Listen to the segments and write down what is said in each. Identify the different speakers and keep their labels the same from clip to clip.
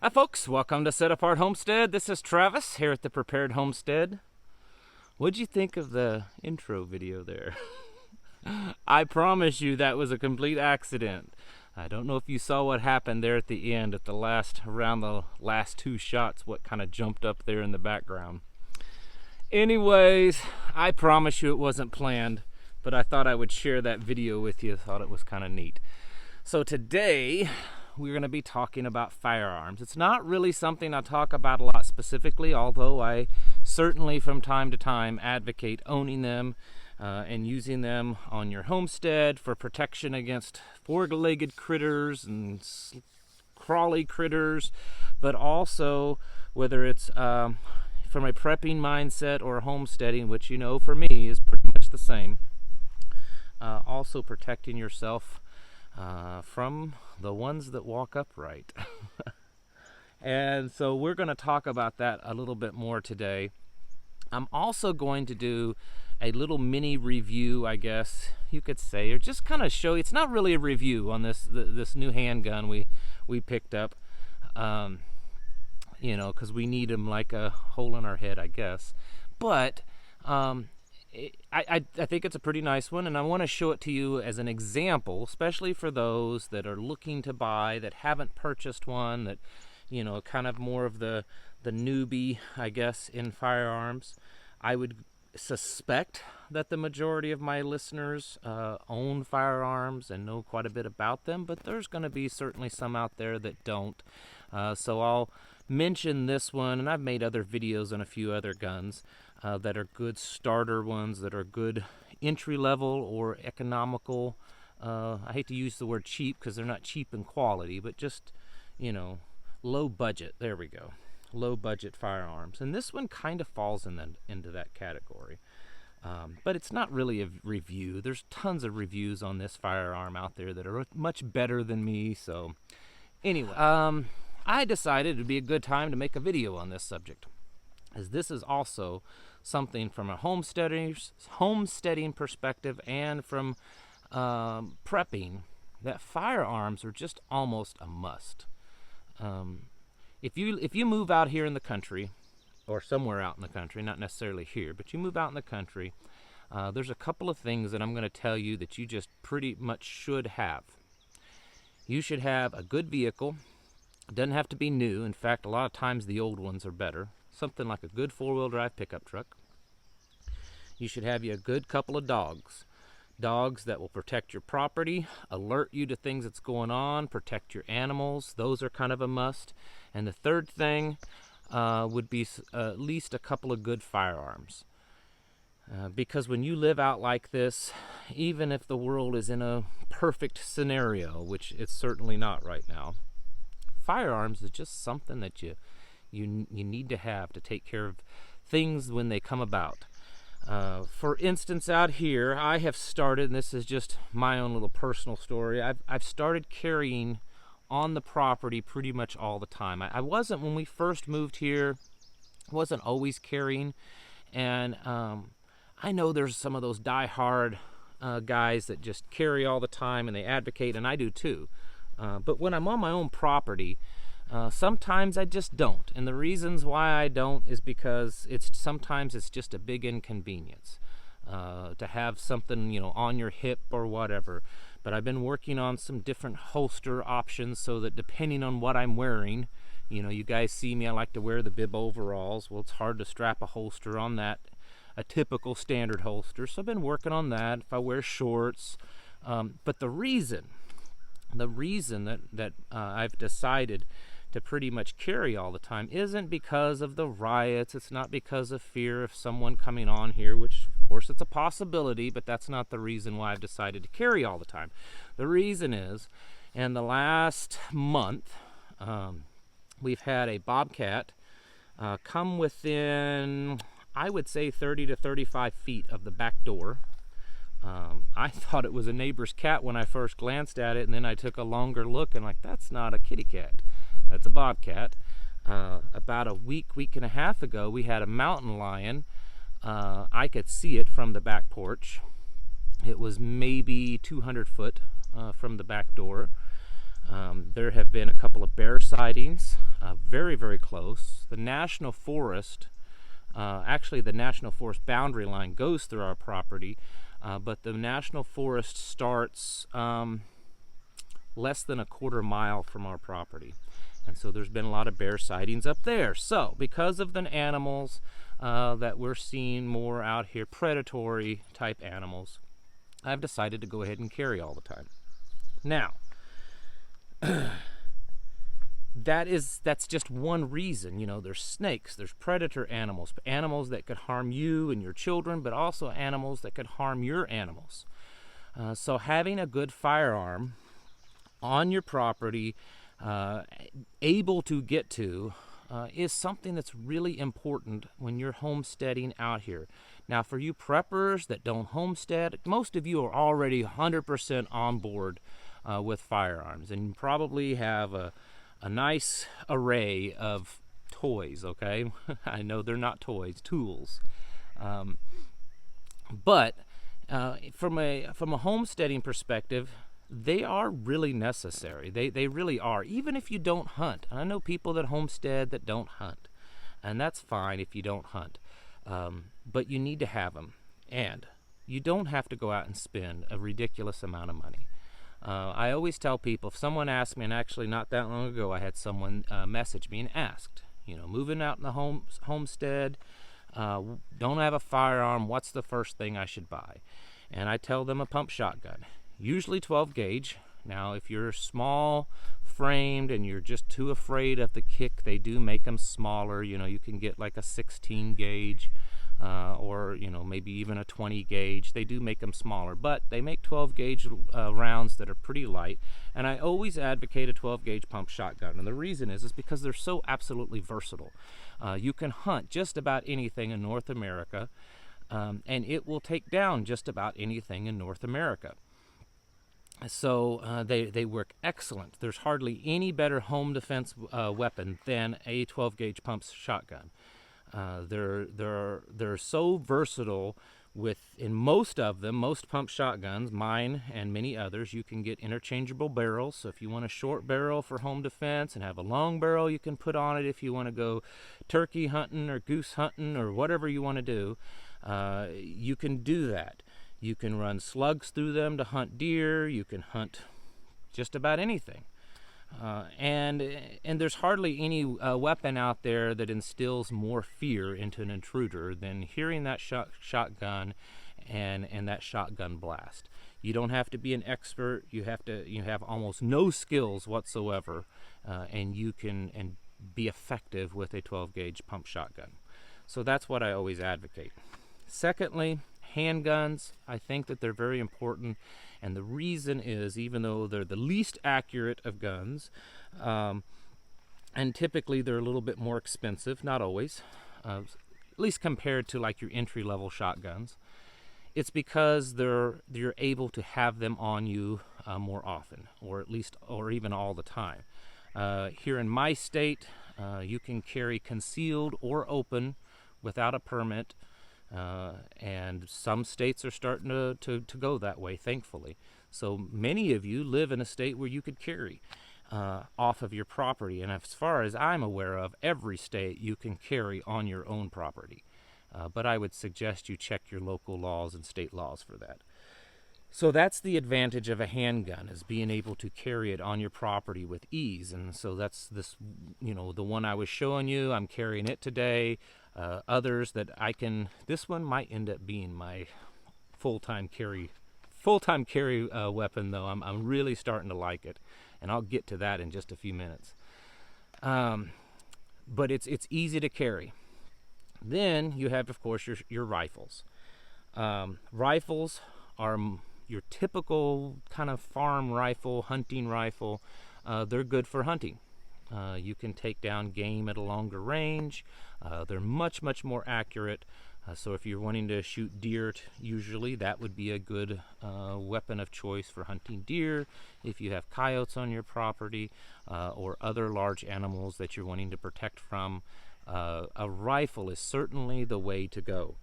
Speaker 1: Hi folks, welcome to Set Apart Homestead. This is Travis here at the Prepared Homestead. What'd you think of the intro video there? I promise you that was a complete accident. I don't know if you saw what happened there at the end at around the last two shots, what kind of jumped up there in the background. Anyways, I promise you it wasn't planned, but I thought I would share that video with you. I thought it was kind of neat. So today, we're going to be talking about firearms. It's not really something I talk about a lot specifically, although I certainly from time to time advocate owning them and using them on your homestead for protection against four-legged critters and crawly critters, but also whether it's from a prepping mindset or homesteading, which you know for me is pretty much the same. Also protecting yourself from the ones that walk upright. And so we're going to talk about that a little bit more today. I'm also going to do a little mini review, I guess you could say, or just kind of show you. It's not really a review on this new handgun we picked up, you know, because we need them like a hole in our head, I guess. But I think it's a pretty nice one, and I want to show it to you as an example, especially for those that are looking to buy, that haven't purchased one, that, you know, kind of more of the newbie, I guess, in firearms. I would suspect that the majority of my listeners own firearms and know quite a bit about them, but there's going to be certainly some out there that don't. So I'll mention this one, and I've made other videos on a few other guns that are good starter ones, that are good entry level or economical. I hate to use the word cheap because they're not cheap in quality, but just, you know, low budget. There we go. Low budget firearms. And this one kind of falls into that category. But it's not really a review. There's tons of reviews on this firearm out there that are much better than me. So anyway, I decided it would be a good time to make a video on this subject, as this is also something from a homesteading perspective and from prepping, that firearms are just almost a must. If you move out here in the country, or somewhere out in the country, not necessarily here, but you move out in the country, there's a couple of things that I'm going to tell you that you just pretty much should have. You should have a good vehicle. It doesn't have to be new. In fact, a lot of times the old ones are better. Something like a good four-wheel drive pickup truck. You should have you a good couple of dogs. Dogs that will protect your property, alert you to things that's going on, protect your animals. Those are kind of a must. And the third thing would be at least a couple of good firearms. Because when you live out like this, even if the world is in a perfect scenario, which it's certainly not right now, firearms is just something that you need to have to take care of things when they come about. For instance, out here, I have started, and this is just my own little personal story, I've started carrying on the property pretty much all the time. I wasn't, when we first moved here, wasn't always carrying, and I know there's some of those die-hard guys that just carry all the time, and they advocate, and I do too. But when I'm on my own property, sometimes I just don't. And the reasons why I don't is because sometimes it's just a big inconvenience to have something, you know, on your hip or whatever. But I've been working on some different holster options so that depending on what I'm wearing, you know, you guys see me, I like to wear the bib overalls. Well, it's hard to strap a holster on that, a typical standard holster. So I've been working on that. If I wear shorts, but the reason that I've decided to pretty much carry all the time isn't because of the riots. It's not because of fear of someone coming on here, which of course it's a possibility, but that's not the reason why I've decided to carry all the time. The reason is, in the last month, we've had a bobcat come within, I would say, 30 to 35 feet of the back door. I thought it was a neighbor's cat when I first glanced at it, and then I took a longer look and like, that's not a kitty cat. That's a bobcat. About a week and a half ago, we had a mountain lion. I could see it from the back porch. It was maybe 200 foot from the back door. There have been a couple of bear sightings, very, very close. The National Forest, actually the National Forest boundary line goes through our property, but the National Forest starts less than a quarter mile from our property. And so there's been a lot of bear sightings up there. So because of the animals that we're seeing more out here, predatory type animals, I've decided to go ahead and carry all the time. Now, that's just one reason. You know, there's snakes, there's predator animals, animals that could harm you and your children, but also animals that could harm your animals. So having a good firearm on your property, able to get to, is something that's really important when you're homesteading out here. Now, for you preppers that don't homestead, most of you are already 100% on board with firearms, and you probably have a nice array of toys, okay? I know they're not toys, tools. But from a homesteading perspective, they are really necessary. They really are, even if you don't hunt. I know people that homestead that don't hunt, and that's fine if you don't hunt. But you need to have them, and you don't have to go out and spend a ridiculous amount of money. I always tell people, if someone asks me, and actually not that long ago I had someone message me and asked, you know, moving out in the homestead, don't have a firearm, what's the first thing I should buy? And I tell them a pump shotgun, usually 12 gauge. Now, if you're small framed and you're just too afraid of the kick, they do make them smaller. You know, you can get like a 16 gauge or, you know, maybe even a 20 gauge. They do make them smaller, but they make 12 gauge rounds that are pretty light. And I always advocate a 12 gauge pump shotgun. And the reason is because they're so absolutely versatile. You can hunt just about anything in North America, and it will take down just about anything in North America. So they work excellent. There's hardly any better home defense weapon than a 12 gauge pump shotgun. They're so versatile. In most of them, most pump shotguns, mine and many others, you can get interchangeable barrels. So if you want a short barrel for home defense and have a long barrel you can put on it if you want to go turkey hunting or goose hunting or whatever you want to do, you can do that. You can run slugs through them to hunt deer. You can hunt just about anything. And there's hardly any weapon out there that instills more fear into an intruder than hearing that shotgun and that shotgun blast. You don't have to be an expert. You have almost no skills whatsoever, and you can be effective with a 12 gauge pump shotgun. So that's what I always advocate. Secondly, handguns. I think that they're very important, and the reason is, even though they're the least accurate of guns, and typically they're a little bit more expensive, not always, at least compared to like your entry-level shotguns, it's because you're able to have them on you more often, or even all the time. Here in my state, you can carry concealed or open without a permit. And some states are starting to go that way, thankfully. So many of you live in a state where you could carry off of your property. And as far as I'm aware of, every state you can carry on your own property. But I would suggest you check your local laws and state laws for that. So that's the advantage of a handgun, is being able to carry it on your property with ease. And so that's this, you know, the one I was showing you, I'm carrying it today. Others that I can, this one might end up being my full-time carry weapon, though. I'm really starting to like it, and I'll get to that in just a few minutes. But it's easy to carry. Then you have, of course, your rifles. Rifles are your typical kind of farm rifle, hunting rifle. They're good for hunting. You can take down game at a longer range. They're much more accurate. So if you're wanting to shoot deer, usually that would be a good weapon of choice for hunting deer. If you have coyotes on your property or other large animals that you're wanting to protect from, a rifle is certainly the way to go.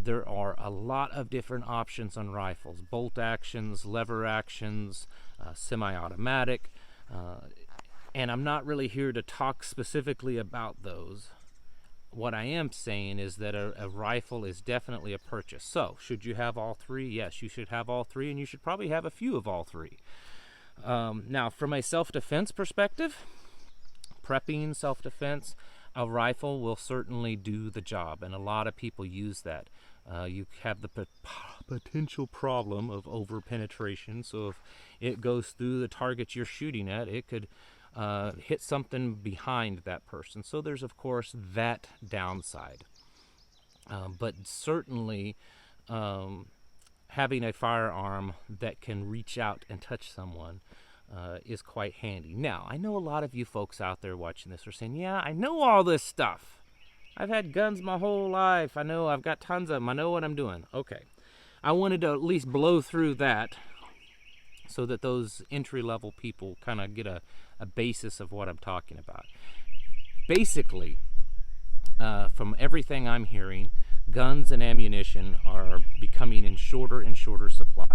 Speaker 1: There are a lot of different options on rifles: bolt actions, lever actions, semi-automatic. And I'm not really here to talk specifically about those. What I am saying is that a rifle is definitely a purchase. So, should you have all three? Yes, you should have all three, and you should probably have a few of all three. Now, from a self-defense perspective, prepping, self-defense, a rifle will certainly do the job, and a lot of people use that. You have the potential problem of over-penetration, so if it goes through the target you're shooting at, it could hit something behind that person. So there's, of course, that downside. But certainly, having a firearm that can reach out and touch someone is quite handy. Now, I know a lot of you folks out there watching this are saying, yeah, I know all this stuff. I've had guns my whole life. I know I've got tons of them. I know what I'm doing. Okay. I wanted to at least blow through that so that those entry-level people kind of get a basis of what I'm talking about. Basically, from everything I'm hearing, guns and ammunition are becoming in shorter and shorter supply.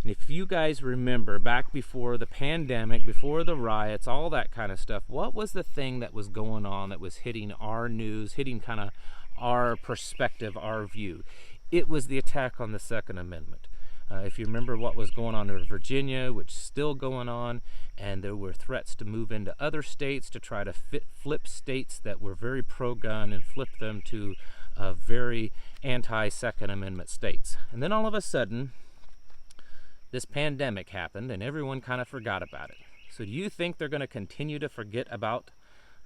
Speaker 1: And if you guys remember back before the pandemic, before the riots, all that kind of stuff, what was the thing that was going on that was hitting our news, hitting kind of our perspective, our view? It was the attack on the Second Amendment. If you remember what was going on in Virginia, which is still going on, and there were threats to move into other states to try to flip states that were very pro-gun and flip them to very anti-Second Amendment states. And then all of a sudden, this pandemic happened and everyone kind of forgot about it. So do you think they're going to continue to forget about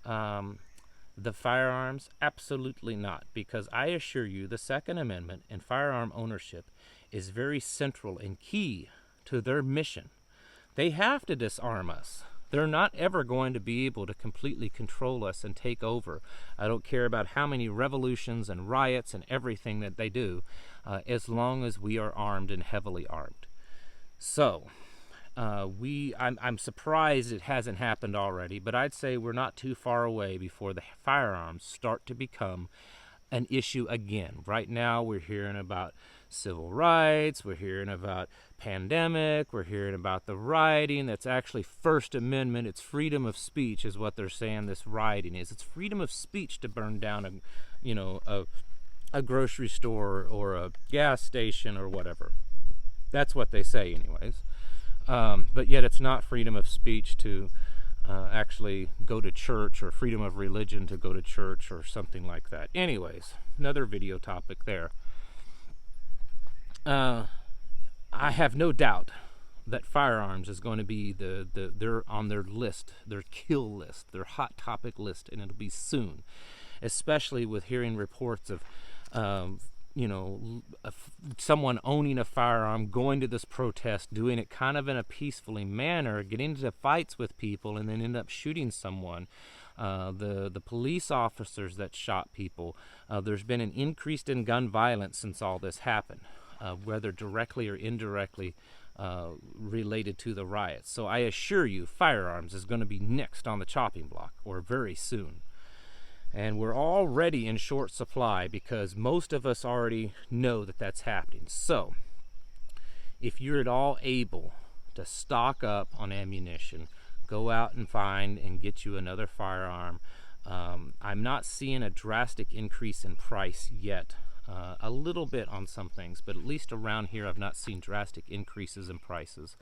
Speaker 1: the firearms? Absolutely not, because I assure you the Second Amendment and firearm ownership is very central and key to their mission. They have to disarm us. They're not ever going to be able to completely control us and take over. I don't care about how many revolutions and riots and everything that they do, as long as we are armed and heavily armed. So, I'm surprised it hasn't happened already, but I'd say we're not too far away before the firearms start to become an issue again. Right now, we're hearing about civil rights, we're hearing about pandemic, we're hearing about the rioting. That's actually First Amendment. It's freedom of speech is what they're saying this rioting is. It's freedom of speech to burn down a grocery store or a gas station or whatever. That's what they say anyways. But yet it's not freedom of speech to actually go to church, or freedom of religion to go to church, or something like that. Anyways, another video topic there. I have no doubt that firearms is going to be they're on their list, their kill list, their hot topic list, and it'll be soon, especially with hearing reports of someone owning a firearm, going to this protest, doing it kind of in a peacefully manner, getting into fights with people, and then end up shooting someone. The police officers that shot people. There's been an increase in gun violence since all this happened, whether directly or indirectly related to the riots. So I assure you, firearms is going to be next on the chopping block, or very soon. And we're already in short supply because most of us already know that that's happening. So, if you're at all able to stock up on ammunition, go out and find and get you another firearm. I'm not seeing a drastic increase in price yet. A little bit on some things, but at least around here I've not seen drastic increases in prices.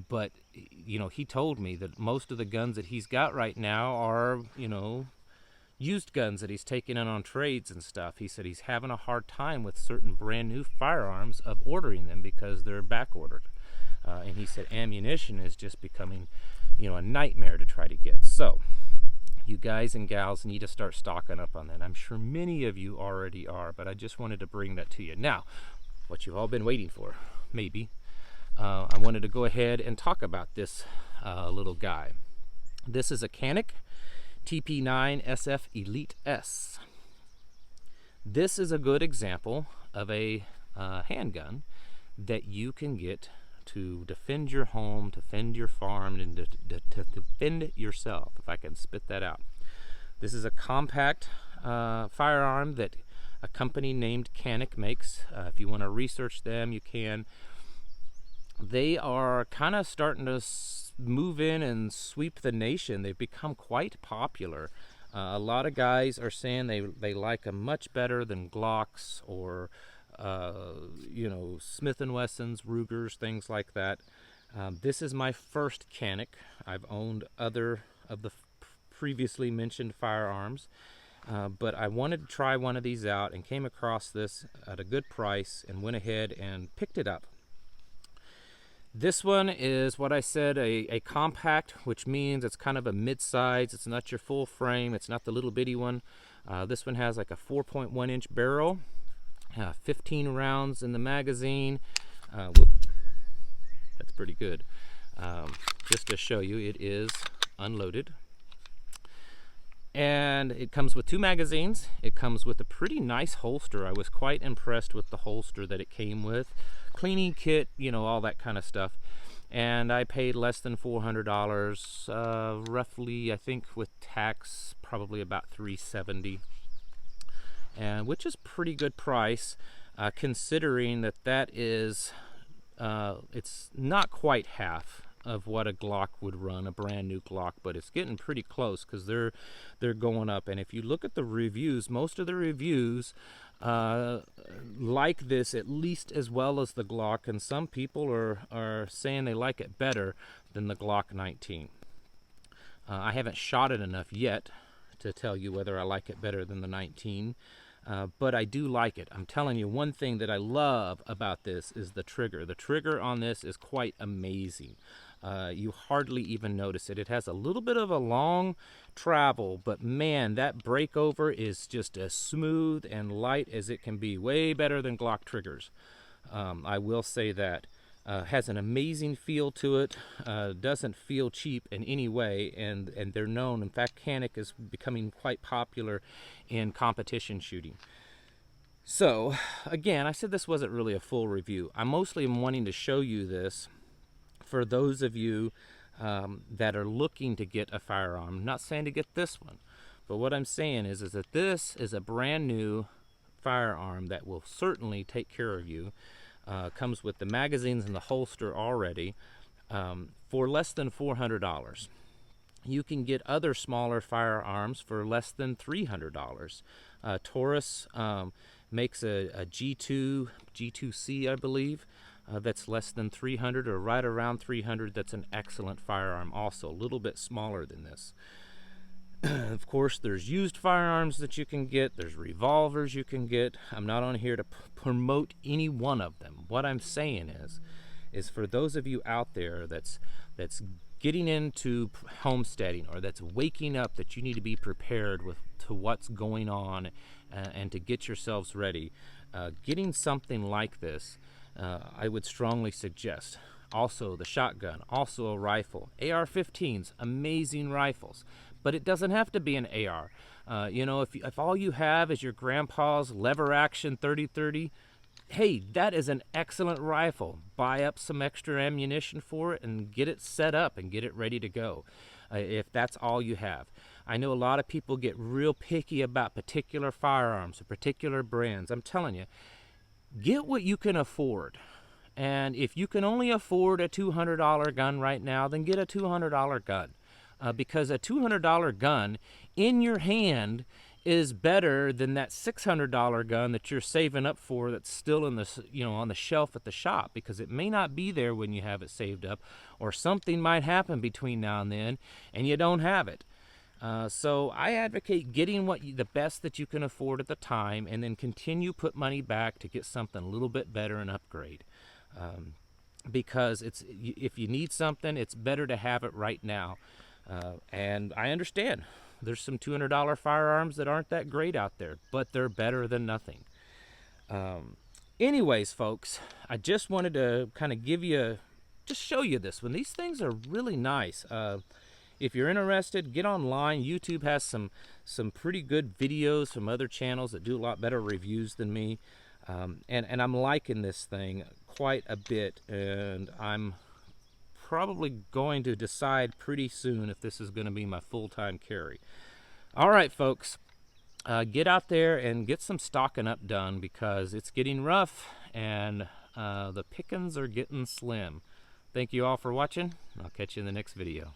Speaker 1: But, he told me that most of the guns that he's got right now are, used guns that he's taking in on trades and stuff. He said he's having a hard time with certain brand new firearms of ordering them because they're back ordered. And he said ammunition is just becoming, a nightmare to try to get. So, you guys and gals need to start stocking up on that. I'm sure many of you already are, but I just wanted to bring that to you. Now, what you've all been waiting for, maybe. I wanted to go ahead and talk about this little guy. This is a Canik TP9sf Elite S. This is a good example of a handgun that you can get to defend your home, to defend your farm, and to defend yourself, if I can spit that out. This is a compact firearm that a company named Canik makes. If you want to research them, you can. They are kind of starting to move in and sweep the nation. They've become quite popular. A lot of guys are saying they like them much better than Glocks or you know, Smith & Wessons, Rugers, things like that. This is my first Canik. I've owned other of the previously mentioned firearms, but I wanted to try one of these out and came across this at a good price and went ahead and picked it up. This one is what I said, a compact, which means it's kind of a mid-size. It's not your full frame. It's not the little bitty one. This one has like a 4.1 inch barrel, 15 rounds in the magazine. That's pretty good. Just to show you, it is unloaded. And it comes with 2 magazines. It comes with a pretty nice holster. I was quite impressed with the holster that it came with. Cleaning kit, you know, all that kind of stuff. And I paid less than $400, roughly, I think with tax, probably about $370, and which is pretty good price, considering that that is, it's not quite half of what a Glock would run, a brand new Glock, but it's getting pretty close because they're going up. And if you look at the reviews, most of the reviews like this at least as well as the Glock, and some people are saying they like it better than the Glock 19. I haven't shot it enough yet to tell you whether I like it better than the 19. But I do like it. I'm telling you, one thing that I love about this is the trigger. The trigger on this is quite amazing. You hardly even notice it. It has a little bit of a long travel, but man, that breakover is just as smooth and light as it can be. Way better than Glock triggers. I will say that. Has an amazing feel to it. Doesn't feel cheap in any way, and they're known. In fact, Canik is becoming quite popular in competition shooting. So again, I said this wasn't really a full review. I mostly am wanting to show you this for those of you that are looking to get a firearm. I'm not saying to get this one, but what I'm saying is that this is a brand new firearm that will certainly take care of you. Comes with the magazines and the holster already, for less than $400. You can get other smaller firearms for less than $300. Taurus makes a G2C, I believe, that's less than $300 or right around $300. That's an excellent firearm also, a little bit smaller than this. Of course, there's used firearms that you can get. There's revolvers you can get. I'm not on here to promote any one of them. What I'm saying is for those of you out there that's getting into homesteading, or that's waking up that you need to be prepared to what's going on and to get yourselves ready, getting something like this, I would strongly suggest. Also the shotgun, also a rifle. AR-15s, amazing rifles. But it doesn't have to be an AR. You know, if all you have is your grandpa's lever action 30-30, hey, that is an excellent rifle. Buy up some extra ammunition for it and get it set up and get it ready to go, if that's all you have. I know a lot of people get real picky about particular firearms or particular brands. I'm telling you, get what you can afford. And if you can only afford a $200 gun right now, then get a $200 gun. Because a $200 gun in your hand is better than that $600 gun that you're saving up for, that's still in the, you know, on the shelf at the shop, because it may not be there when you have it saved up, or something might happen between now and then and you don't have it. So I advocate getting the best that you can afford at the time, and then put money back to get something a little bit better and upgrade. Because if you need something, it's better to have it right now. And I understand there's some $200 firearms that aren't that great out there, but they're better than nothing. Anyways, folks, I just wanted to kind of just show you this one. These things are really nice. If you're interested, get online. YouTube has some pretty good videos from other channels that do a lot better reviews than me. And I'm liking this thing quite a bit, and I'm probably going to decide pretty soon if this is going to be my full-time carry. All right, folks, get out there and get some stocking up done, because it's getting rough and the pickings are getting slim. Thank you all for watching. I'll catch you in the next video.